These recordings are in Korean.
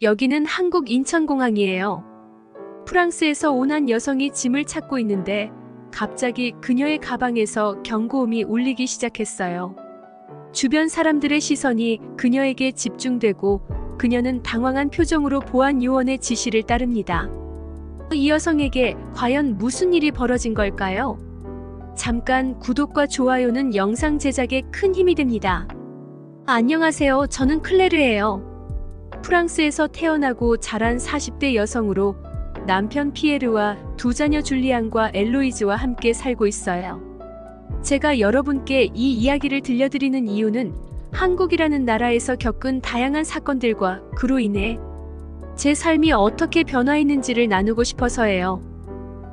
여기는 한국 인천공항이에요. 프랑스에서 온 한 여성이 짐을 찾고 있는데 갑자기 그녀의 가방에서 경고음이 울리기 시작했어요. 주변 사람들의 시선이 그녀에게 집중되고 그녀는 당황한 표정으로 보안 요원의 지시를 따릅니다. 이 여성에게 과연 무슨 일이 벌어진 걸까요? 잠깐 구독과 좋아요는 영상 제작에 큰 힘이 됩니다. 안녕하세요. 저는 클레르예요. 프랑스에서 태어나고 자란 40대 여성으로 남편 피에르와 두 자녀 줄리안과 엘로이즈와 함께 살고 있어요. 제가 여러분께 이 이야기를 들려드리는 이유는 한국이라는 나라에서 겪은 다양한 사건들과 그로 인해 제 삶이 어떻게 변화했는지를 나누고 싶어서예요.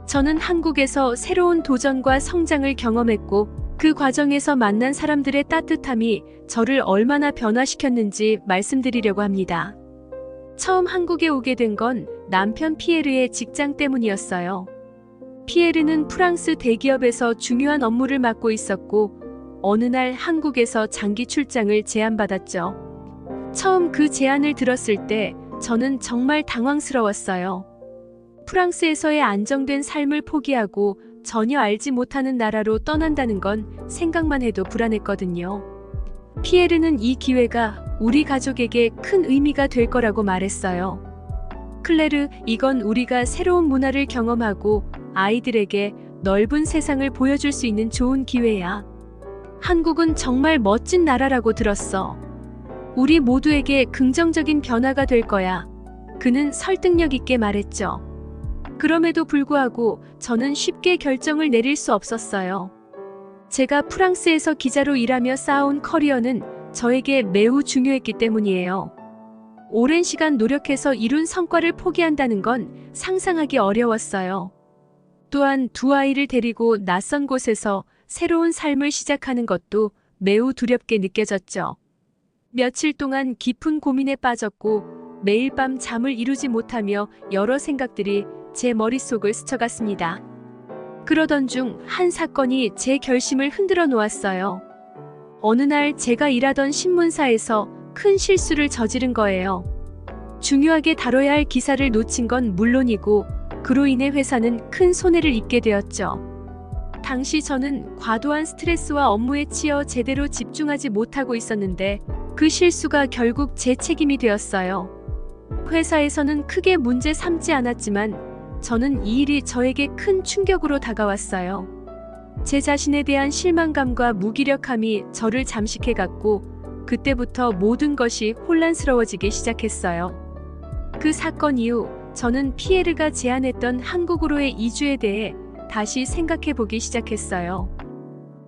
저는 한국에서 새로운 도전과 성장을 경험했고 그 과정에서 만난 사람들의 따뜻함이 저를 얼마나 변화시켰는지 말씀드리려고 합니다. 처음 한국에 오게 된 건 남편 피에르의 직장 때문이었어요. 피에르는 프랑스 대기업에서 중요한 업무를 맡고 있었고 어느 날 한국에서 장기 출장을 제안받았죠. 처음 그 제안을 들었을 때 저는 정말 당황스러웠어요. 프랑스에서의 안정된 삶을 포기하고 전혀 알지 못하는 나라로 떠난다는 건 생각만 해도 불안했거든요. 피에르는 이 기회가 우리 가족에게 큰 의미가 될 거라고 말했어요. 클레르, 이건 우리가 새로운 문화를 경험하고 아이들에게 넓은 세상을 보여줄 수 있는 좋은 기회야. 한국은 정말 멋진 나라라고 들었어. 우리 모두에게 긍정적인 변화가 될 거야. 그는 설득력 있게 말했죠. 그럼에도 불구하고 저는 쉽게 결정을 내릴 수 없었어요. 제가 프랑스에서 기자로 일하며 쌓아온 커리어는 저에게 매우 중요했기 때문이에요. 오랜 시간 노력해서 이룬 성과를 포기한다는 건 상상하기 어려웠어요. 또한 두 아이를 데리고 낯선 곳에서 새로운 삶을 시작하는 것도 매우 두렵게 느껴졌죠. 며칠 동안 깊은 고민에 빠졌고 매일 밤 잠을 이루지 못하며 여러 생각들이 제 머릿속을 스쳐갔습니다. 그러던 중 한 사건이 제 결심을 흔들어 놓았어요. 어느 날 제가 일하던 신문사에서 큰 실수를 저지른 거예요. 중요하게 다뤄야 할 기사를 놓친 건 물론이고 그로 인해 회사는 큰 손해를 입게 되었죠. 당시 저는 과도한 스트레스와 업무에 치여 제대로 집중하지 못하고 있었는데 그 실수가 결국 제 책임이 되었어요. 회사에서는 크게 문제 삼지 않았지만 저는 이 일이 저에게 큰 충격으로 다가왔어요. 제 자신에 대한 실망감과 무기력함이 저를 잠식해갔고 그때부터 모든 것이 혼란스러워지기 시작했어요. 그 사건 이후 저는 피에르가 제안했던 한국으로의 이주에 대해 다시 생각해보기 시작했어요.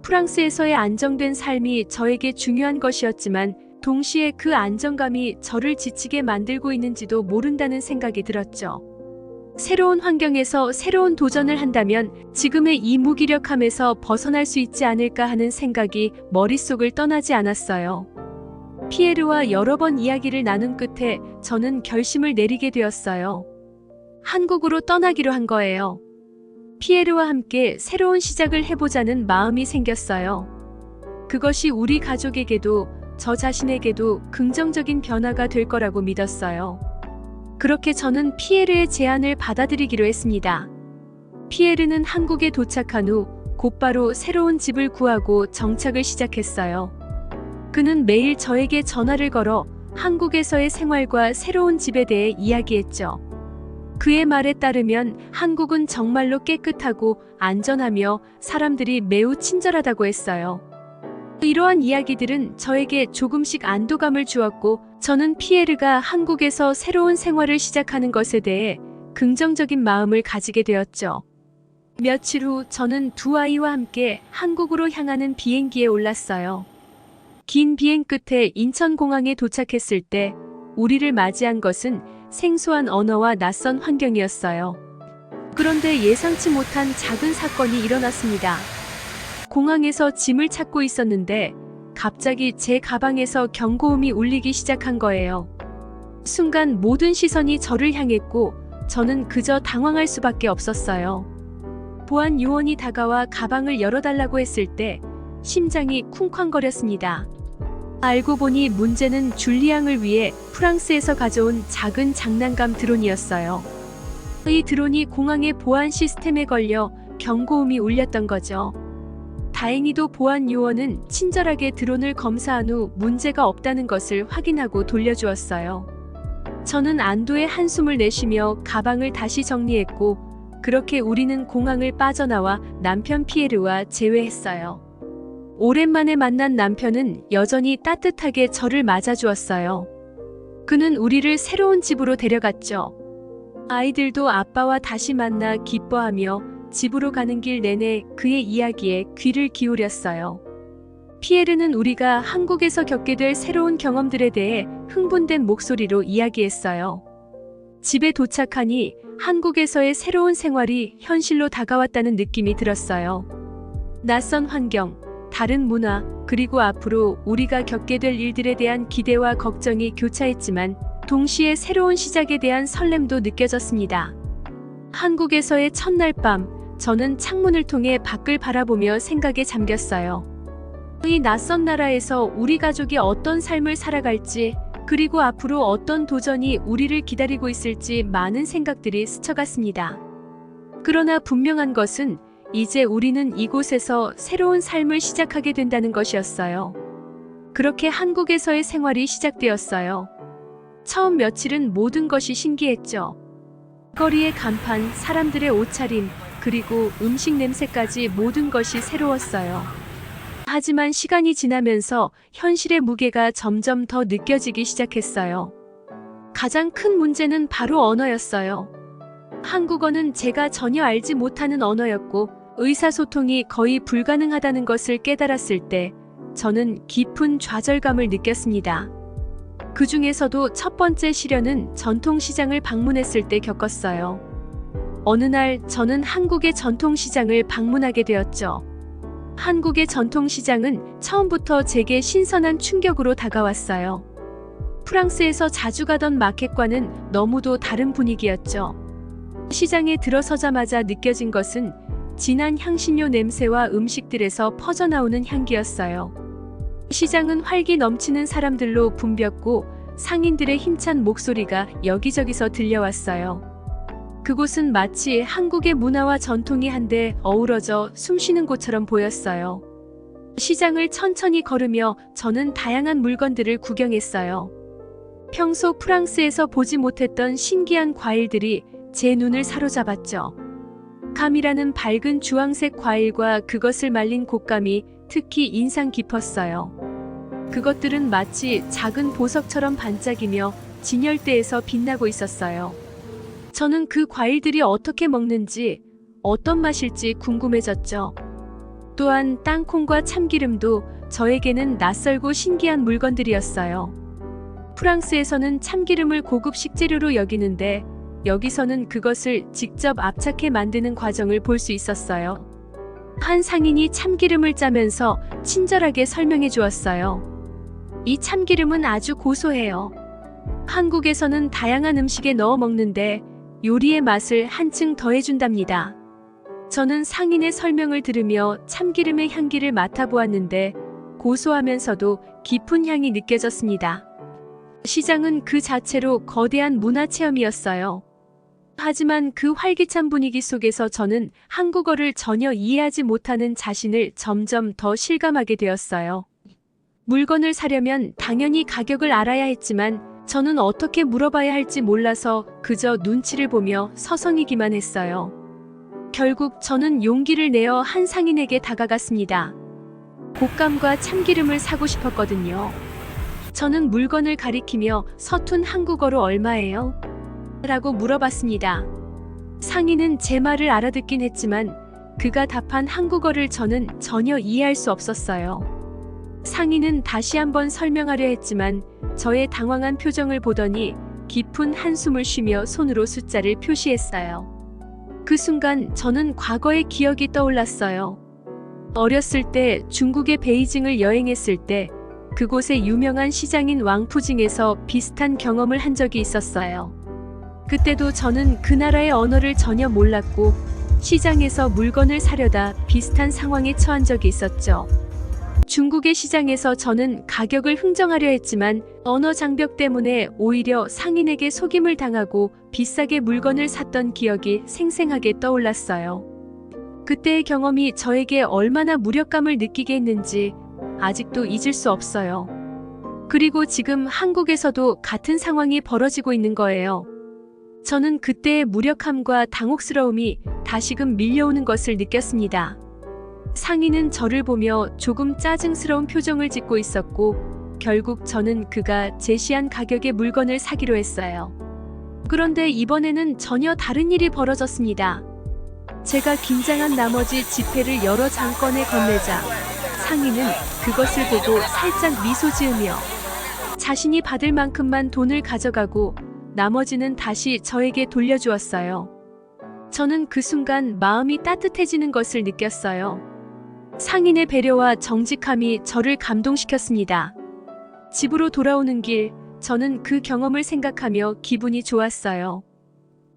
프랑스에서의 안정된 삶이 저에게 중요한 것이었지만 동시에 그 안정감이 저를 지치게 만들고 있는지도 모른다는 생각이 들었죠. 새로운 환경에서 새로운 도전을 한다면 지금의 이 무기력함에서 벗어날 수 있지 않을까 하는 생각이 머릿속을 떠나지 않았어요. 피에르와 여러 번 이야기를 나눈 끝에 저는 결심을 내리게 되었어요. 한국으로 떠나기로 한 거예요. 피에르와 함께 새로운 시작을 해보자는 마음이 생겼어요. 그것이 우리 가족에게도 저 자신에게도 긍정적인 변화가 될 거라고 믿었어요. 그렇게 저는 피에르의 제안을 받아들이기로 했습니다. 피에르는 한국에 도착한 후 곧바로 새로운 집을 구하고 정착을 시작했어요. 그는 매일 저에게 전화를 걸어 한국에서의 생활과 새로운 집에 대해 이야기했죠. 그의 말에 따르면 한국은 정말로 깨끗하고 안전하며 사람들이 매우 친절하다고 했어요. 이러한 이야기들은 저에게 조금씩 안도감을 주었고 저는 피에르가 한국에서 새로운 생활을 시작하는 것에 대해 긍정적인 마음을 가지게 되었죠. 며칠 후 저는 두 아이와 함께 한국으로 향하는 비행기에 올랐어요. 긴 비행 끝에 인천공항에 도착했을 때 우리를 맞이한 것은 생소한 언어와 낯선 환경이었어요. 그런데 예상치 못한 작은 사건이 일어났습니다. 공항에서 짐을 찾고 있었는데 갑자기 제 가방에서 경고음이 울리기 시작한 거예요. 순간 모든 시선이 저를 향했고 저는 그저 당황할 수밖에 없었어요. 보안 요원이 다가와 가방을 열어달라고 했을 때 심장이 쿵쾅거렸습니다. 알고 보니 문제는 줄리앙을 위해 프랑스에서 가져온 작은 장난감 드론이었어요. 이 드론이 공항의 보안 시스템에 걸려 경고음이 울렸던 거죠. 다행히도 보안 요원은 친절하게 드론을 검사한 후 문제가 없다는 것을 확인하고 돌려주었어요. 저는 안도의 한숨을 내쉬며 가방을 다시 정리했고, 그렇게 우리는 공항을 빠져나와 남편 피에르와 재회했어요. 오랜만에 만난 남편은 여전히 따뜻하게 저를 맞아주었어요. 그는 우리를 새로운 집으로 데려갔죠. 아이들도 아빠와 다시 만나 기뻐하며 집으로 가는 길 내내 그의 이야기에 귀를 기울였어요. 피에르는 우리가 한국에서 겪게 될 새로운 경험들에 대해 흥분된 목소리로 이야기했어요. 집에 도착하니 한국에서의 새로운 생활이 현실로 다가왔다는 느낌이 들었어요. 낯선 환경, 다른 문화, 그리고 앞으로 우리가 겪게 될 일들에 대한 기대와 걱정이 교차했지만 동시에 새로운 시작에 대한 설렘도 느껴졌습니다. 한국에서의 첫날 밤, 저는 창문을 통해 밖을 바라보며 생각에 잠겼어요. 이 낯선 나라에서 우리 가족이 어떤 삶을 살아갈지, 그리고 앞으로 어떤 도전이 우리를 기다리고 있을지 많은 생각들이 스쳐갔습니다. 그러나 분명한 것은 이제 우리는 이곳에서 새로운 삶을 시작하게 된다는 것이었어요. 그렇게 한국에서의 생활이 시작되었어요. 처음 며칠은 모든 것이 신기했죠. 거리의 간판, 사람들의 옷차림, 그리고 음식 냄새까지 모든 것이 새로웠어요. 하지만 시간이 지나면서 현실의 무게가 점점 더 느껴지기 시작했어요. 가장 큰 문제는 바로 언어였어요. 한국어는 제가 전혀 알지 못하는 언어였고, 의사소통이 거의 불가능하다는 것을 깨달았을 때 저는 깊은 좌절감을 느꼈습니다. 그 중에서도 첫 번째 시련은 전통시장을 방문했을 때 겪었어요. 어느 날 저는 한국의 전통시장을 방문하게 되었죠. 한국의 전통시장은 처음부터 제게 신선한 충격으로 다가왔어요. 프랑스에서 자주 가던 마켓과는 너무도 다른 분위기였죠. 시장에 들어서자마자 느껴진 것은 진한 향신료 냄새와 음식들에서 퍼져나오는 향기였어요. 시장은 활기 넘치는 사람들로 붐볐고 상인들의 힘찬 목소리가 여기저기서 들려왔어요. 그곳은 마치 한국의 문화와 전통이 한데 어우러져 숨쉬는 곳처럼 보였어요. 시장을 천천히 걸으며 저는 다양한 물건들을 구경했어요. 평소 프랑스에서 보지 못했던 신기한 과일들이 제 눈을 사로잡았죠. 감이라는 밝은 주황색 과일과 그것을 말린 곶감이 특히 인상 깊었어요. 그것들은 마치 작은 보석처럼 반짝이며 진열대에서 빛나고 있었어요. 저는 그 과일들이 어떻게 먹는지, 어떤 맛일지 궁금해졌죠. 또한 땅콩과 참기름도 저에게는 낯설고 신기한 물건들이었어요. 프랑스에서는 참기름을 고급 식재료로 여기는데 여기서는 그것을 직접 압착해 만드는 과정을 볼 수 있었어요. 한 상인이 참기름을 짜면서 친절하게 설명해 주었어요. 이 참기름은 아주 고소해요. 한국에서는 다양한 음식에 넣어 먹는데 요리의 맛을 한층 더해준답니다. 저는 상인의 설명을 들으며 참기름의 향기를 맡아보았는데 고소하면서도 깊은 향이 느껴졌습니다. 시장은 그 자체로 거대한 문화체험이었어요. 하지만 그 활기찬 분위기 속에서 저는 한국어를 전혀 이해하지 못하는 자신을 점점 더 실감하게 되었어요. 물건을 사려면 당연히 가격을 알아야 했지만 저는 어떻게 물어봐야 할지 몰라서 그저 눈치를 보며 서성이기만 했어요. 결국 저는 용기를 내어 한 상인에게 다가갔습니다. 곶감과 참기름을 사고 싶었거든요. 저는 물건을 가리키며 서툰 한국어로 얼마예요? 라고 물어봤습니다. 상인은 제 말을 알아듣긴 했지만 그가 답한 한국어를 저는 전혀 이해할 수 없었어요. 상인은 다시 한번 설명하려 했지만 저의 당황한 표정을 보더니 깊은 한숨을 쉬며 손으로 숫자를 표시했어요. 그 순간 저는 과거의 기억이 떠올랐어요. 어렸을 때 중국의 베이징을 여행했을 때 그곳의 유명한 시장인 왕푸징에서 비슷한 경험을 한 적이 있었어요. 그때도 저는 그 나라의 언어를 전혀 몰랐고 시장에서 물건을 사려다 비슷한 상황에 처한 적이 있었죠. 중국의 시장에서 저는 가격을 흥정하려 했지만 언어 장벽 때문에 오히려 상인에게 속임을 당하고 비싸게 물건을 샀던 기억이 생생하게 떠올랐어요. 그때의 경험이 저에게 얼마나 무력감을 느끼게 했는지 아직도 잊을 수 없어요. 그리고 지금 한국에서도 같은 상황이 벌어지고 있는 거예요. 저는 그때의 무력함과 당혹스러움이 다시금 밀려오는 것을 느꼈습니다. 상인은 저를 보며 조금 짜증스러운 표정을 짓고 있었고 결국 저는 그가 제시한 가격의 물건을 사기로 했어요. 그런데 이번에는 전혀 다른 일이 벌어졌습니다. 제가 긴장한 나머지 지폐를 여러 장건에 건네자 상인은 그것을 보고 살짝 미소 지으며 자신이 받을 만큼만 돈을 가져가고 나머지는 다시 저에게 돌려주었어요. 저는 그 순간 마음이 따뜻해지는 것을 느꼈어요. 상인의 배려와 정직함이 저를 감동시켰습니다. 집으로 돌아오는 길, 저는 그 경험을 생각하며 기분이 좋았어요.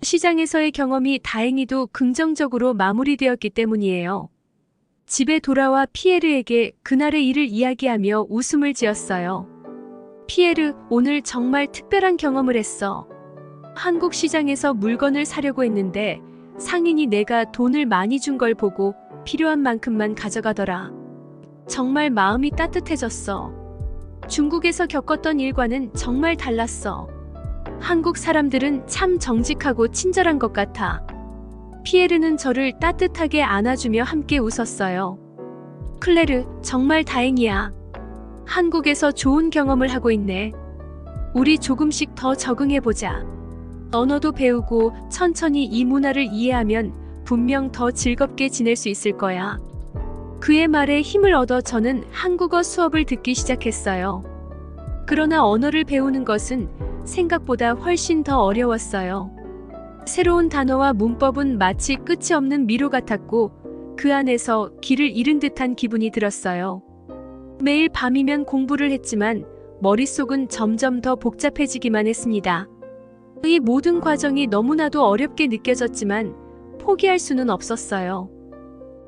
시장에서의 경험이 다행히도 긍정적으로 마무리되었기 때문이에요. 집에 돌아와 피에르에게 그날의 일을 이야기하며 웃음을 지었어요. 피에르, 오늘 정말 특별한 경험을 했어. 한국 시장에서 물건을 사려고 했는데 상인이 내가 돈을 많이 준 걸 보고 필요한 만큼만 가져가더라. 정말 마음이 따뜻해졌어. 중국에서 겪었던 일과는 정말 달랐어. 한국 사람들은 참 정직하고 친절한 것 같아. 피에르는 저를 따뜻하게 안아주며 함께 웃었어요. 클레르, 정말 다행이야. 한국에서 좋은 경험을 하고 있네. 우리 조금씩 더 적응해보자. 언어도 배우고 천천히 이 문화를 이해하면 분명 더 즐겁게 지낼 수 있을 거야. 그의 말에 힘을 얻어 저는 한국어 수업을 듣기 시작했어요. 그러나 언어를 배우는 것은 생각보다 훨씬 더 어려웠어요. 새로운 단어와 문법은 마치 끝이 없는 미로 같았고 그 안에서 길을 잃은 듯한 기분이 들었어요. 매일 밤이면 공부를 했지만 머릿속은 점점 더 복잡해지기만 했습니다. 이 모든 과정이 너무나도 어렵게 느껴졌지만 포기할 수는 없었어요.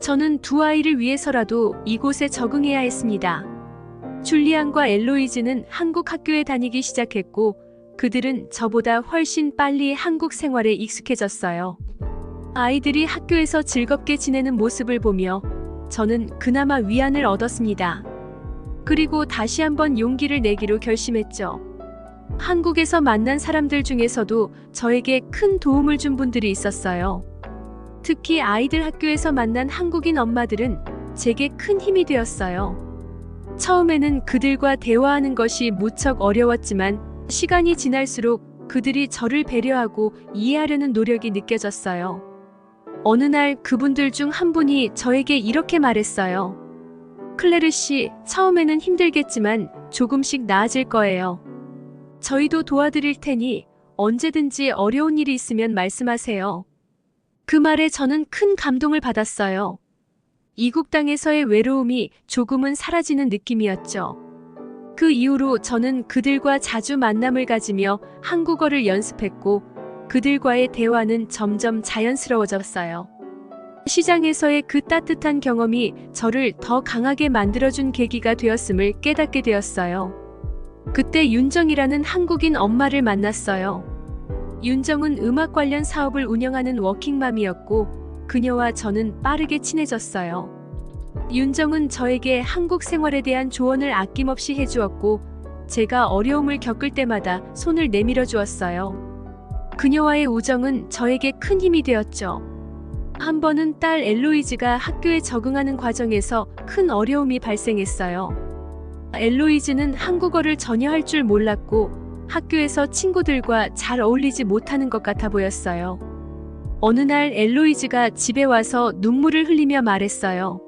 저는 두 아이를 위해서라도 이곳에 적응해야 했습니다. 줄리안과 엘로이즈는 한국 학교에 다니기 시작했고 그들은 저보다 훨씬 빨리 한국 생활에 익숙해졌어요. 아이들이 학교에서 즐겁게 지내는 모습을 보며 저는 그나마 위안을 얻었습니다. 그리고 다시 한번 용기를 내기로 결심했죠. 한국에서 만난 사람들 중에서도 저에게 큰 도움을 준 분들이 있었어요. 특히 아이들 학교에서 만난 한국인 엄마들은 제게 큰 힘이 되었어요. 처음에는 그들과 대화하는 것이 무척 어려웠지만 시간이 지날수록 그들이 저를 배려하고 이해하려는 노력이 느껴졌어요. 어느 날 그분들 중 한 분이 저에게 이렇게 말했어요. 클레르 씨, 처음에는 힘들겠지만 조금씩 나아질 거예요. 저희도 도와드릴 테니 언제든지 어려운 일이 있으면 말씀하세요. 그 말에 저는 큰 감동을 받았어요. 이국 땅에서의 외로움이 조금은 사라지는 느낌이었죠. 그 이후로 저는 그들과 자주 만남을 가지며 한국어를 연습했고 그들과의 대화는 점점 자연스러워졌어요. 시장에서의 그 따뜻한 경험이 저를 더 강하게 만들어준 계기가 되었음을 깨닫게 되었어요. 그때 윤정이라는 한국인 엄마를 만났어요. 윤정은 음악 관련 사업을 운영하는 워킹맘이었고 그녀와 저는 빠르게 친해졌어요. 윤정은 저에게 한국 생활에 대한 조언을 아낌없이 해주었고 제가 어려움을 겪을 때마다 손을 내밀어 주었어요. 그녀와의 우정은 저에게 큰 힘이 되었죠. 한 번은 딸 엘로이즈가 학교에 적응하는 과정에서 큰 어려움이 발생했어요. 엘로이즈는 한국어를 전혀 할 줄 몰랐고 학교에서 친구들과 잘 어울리지 못하는 것 같아 보였어요. 어느 날 엘로이즈가 집에 와서 눈물을 흘리며 말했어요.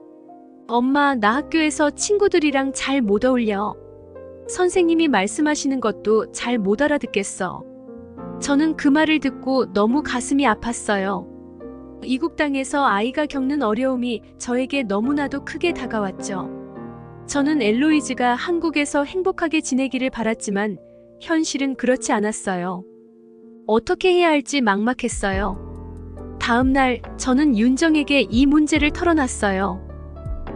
엄마, 나 학교에서 친구들이랑 잘 못 어울려. 선생님이 말씀하시는 것도 잘 못 알아듣겠어. 저는 그 말을 듣고 너무 가슴이 아팠어요. 이국 땅에서 아이가 겪는 어려움이 저에게 너무나도 크게 다가왔죠. 저는 엘로이즈가 한국에서 행복하게 지내기를 바랐지만 현실은 그렇지 않았어요. 어떻게 해야 할지 막막했어요. 다음 날 저는 윤정에게 이 문제를 털어놨어요.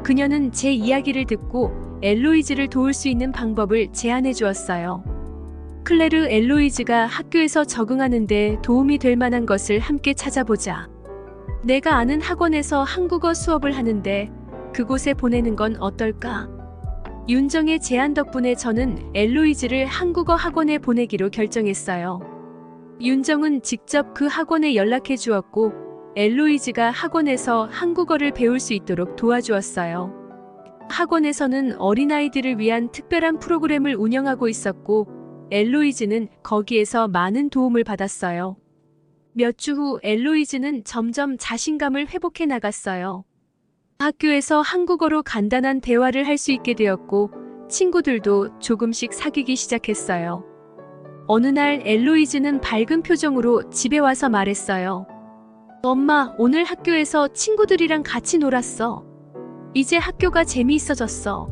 그녀는 제 이야기를 듣고 엘로이즈를 도울 수 있는 방법을 제안해 주었어요. 클레르 엘로이즈가 학교에서 적응하는데 도움이 될 만한 것을 함께 찾아보자. 내가 아는 학원에서 한국어 수업을 하는데 그곳에 보내는 건 어떨까? 윤정의 제안 덕분에 저는 엘로이즈를 한국어 학원에 보내기로 결정했어요. 윤정은 직접 그 학원에 연락해 주었고 엘로이즈가 학원에서 한국어를 배울 수 있도록 도와주었어요. 학원에서는 어린아이들을 위한 특별한 프로그램을 운영하고 있었고 엘로이즈는 거기에서 많은 도움을 받았어요. 몇 주 후 엘로이즈는 점점 자신감을 회복해 나갔어요. 학교에서 한국어로 간단한 대화를 할 수 있게 되었고 친구들도 조금씩 사귀기 시작했어요. 어느 날 엘로이즈는 밝은 표정으로 집에 와서 말했어요. 엄마, 오늘 학교에서 친구들이랑 같이 놀았어. 이제 학교가 재미있어졌어.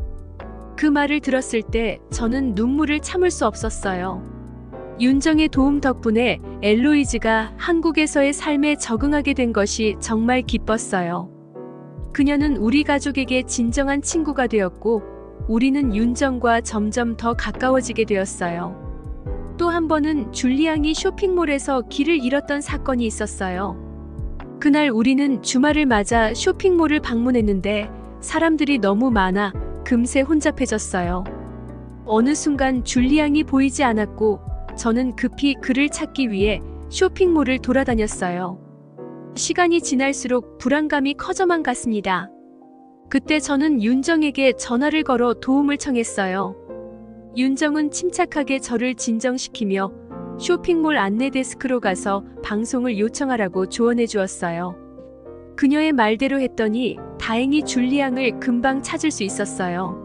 그 말을 들었을 때 저는 눈물을 참을 수 없었어요. 윤정의 도움 덕분에 엘로이즈가 한국에서의 삶에 적응하게 된 것이 정말 기뻤어요. 그녀는 우리 가족에게 진정한 친구가 되었고 우리는 윤정과 점점 더 가까워지게 되었어요. 또 한 번은 줄리앙이 쇼핑몰에서 길을 잃었던 사건이 있었어요. 그날 우리는 주말을 맞아 쇼핑몰을 방문했는데 사람들이 너무 많아 금세 혼잡해졌어요. 어느 순간 줄리앙이 보이지 않았고 저는 급히 그를 찾기 위해 쇼핑몰을 돌아다녔어요. 시간이 지날수록 불안감이 커져만 갔습니다. 그때 저는 윤정에게 전화를 걸어 도움을 청했어요. 윤정은 침착하게 저를 진정시키며 쇼핑몰 안내 데스크로 가서 방송을 요청하라고 조언해 주었어요. 그녀의 말대로 했더니 다행히 줄리앙을 금방 찾을 수 있었어요.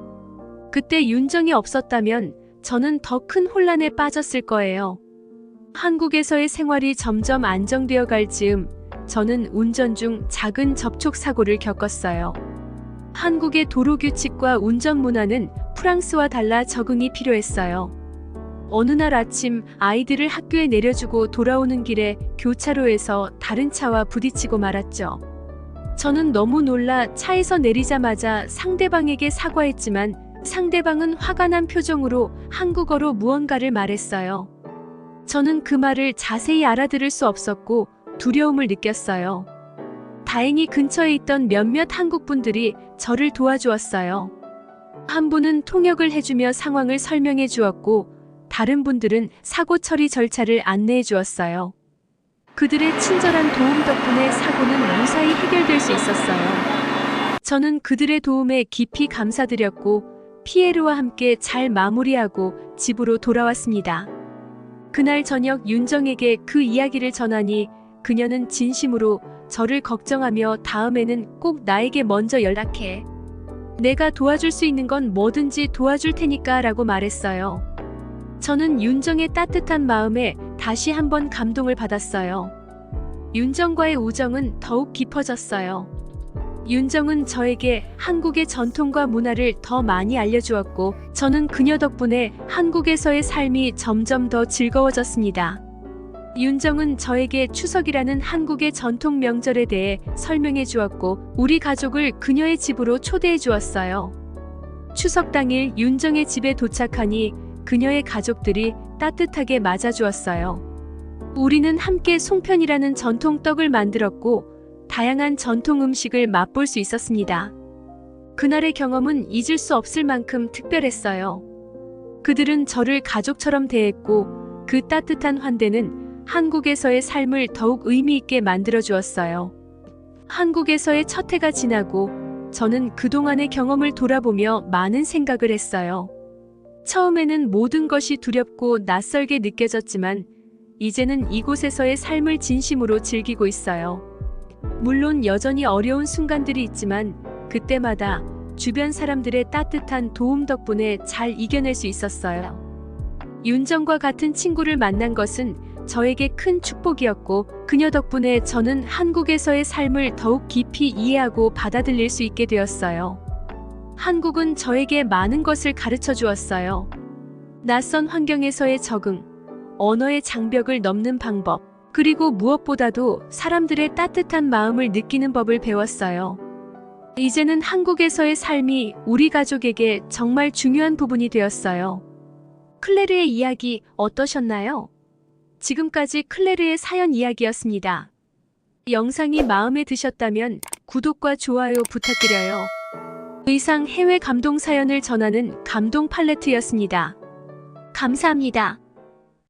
그때 윤정이 없었다면 저는 더 큰 혼란에 빠졌을 거예요. 한국에서의 생활이 점점 안정되어 갈 즈음 저는 운전 중 작은 접촉 사고를 겪었어요. 한국의 도로 규칙과 운전 문화는 프랑스와 달라 적응이 필요했어요. 어느 날 아침 아이들을 학교에 내려주고 돌아오는 길에 교차로에서 다른 차와 부딪히고 말았죠. 저는 너무 놀라 차에서 내리자마자 상대방에게 사과했지만 상대방은 화가 난 표정으로 한국어로 무언가를 말했어요. 저는 그 말을 자세히 알아들을 수 없었고 두려움을 느꼈어요. 다행히 근처에 있던 몇몇 한국 분들이 저를 도와주었어요. 한 분은 통역을 해주며 상황을 설명해 주었고 다른 분들은 사고 처리 절차를 안내해 주었어요. 그들의 친절한 도움 덕분에 사고는 무사히 해결될 수 있었어요. 저는 그들의 도움에 깊이 감사드렸고 피에르와 함께 잘 마무리하고 집으로 돌아왔습니다. 그날 저녁 윤정에게 그 이야기를 전하니 그녀는 진심으로 저를 걱정하며 다음에는 꼭 나에게 먼저 연락해. 내가 도와줄 수 있는 건 뭐든지 도와줄 테니까 라고 말했어요. 저는 윤정의 따뜻한 마음에 다시 한번 감동을 받았어요. 윤정과의 우정은 더욱 깊어졌어요. 윤정은 저에게 한국의 전통과 문화를 더 많이 알려주었고 저는 그녀 덕분에 한국에서의 삶이 점점 더 즐거워졌습니다. 윤정은 저에게 추석이라는 한국의 전통 명절에 대해 설명해 주었고 우리 가족을 그녀의 집으로 초대해 주었어요. 추석 당일 윤정의 집에 도착하니 그녀의 가족들이 따뜻하게 맞아주었어요. 우리는 함께 송편이라는 전통 떡을 만들었고 다양한 전통 음식을 맛볼 수 있었습니다. 그날의 경험은 잊을 수 없을 만큼 특별했어요. 그들은 저를 가족처럼 대했고 그 따뜻한 환대는 한국에서의 삶을 더욱 의미 있게 만들어 주었어요. 한국에서의 첫 해가 지나고 저는 그동안의 경험을 돌아보며 많은 생각을 했어요. 처음에는 모든 것이 두렵고 낯설게 느껴졌지만 이제는 이곳에서의 삶을 진심으로 즐기고 있어요. 물론 여전히 어려운 순간들이 있지만 그때마다 주변 사람들의 따뜻한 도움 덕분에 잘 이겨낼 수 있었어요. 윤정과 같은 친구를 만난 것은 저에게 큰 축복이었고 그녀 덕분에 저는 한국에서의 삶을 더욱 깊이 이해하고 받아들일 수 있게 되었어요. 한국은 저에게 많은 것을 가르쳐 주었어요. 낯선 환경에서의 적응, 언어의 장벽을 넘는 방법, 그리고 무엇보다도 사람들의 따뜻한 마음을 느끼는 법을 배웠어요. 이제는 한국에서의 삶이 우리 가족에게 정말 중요한 부분이 되었어요. 클레르의 이야기 어떠셨나요? 지금까지 클레르의 사연 이야기였습니다. 영상이 마음에 드셨다면 구독과 좋아요 부탁드려요. 이상 해외 감동 사연을 전하는 감동 팔레트였습니다. 감사합니다.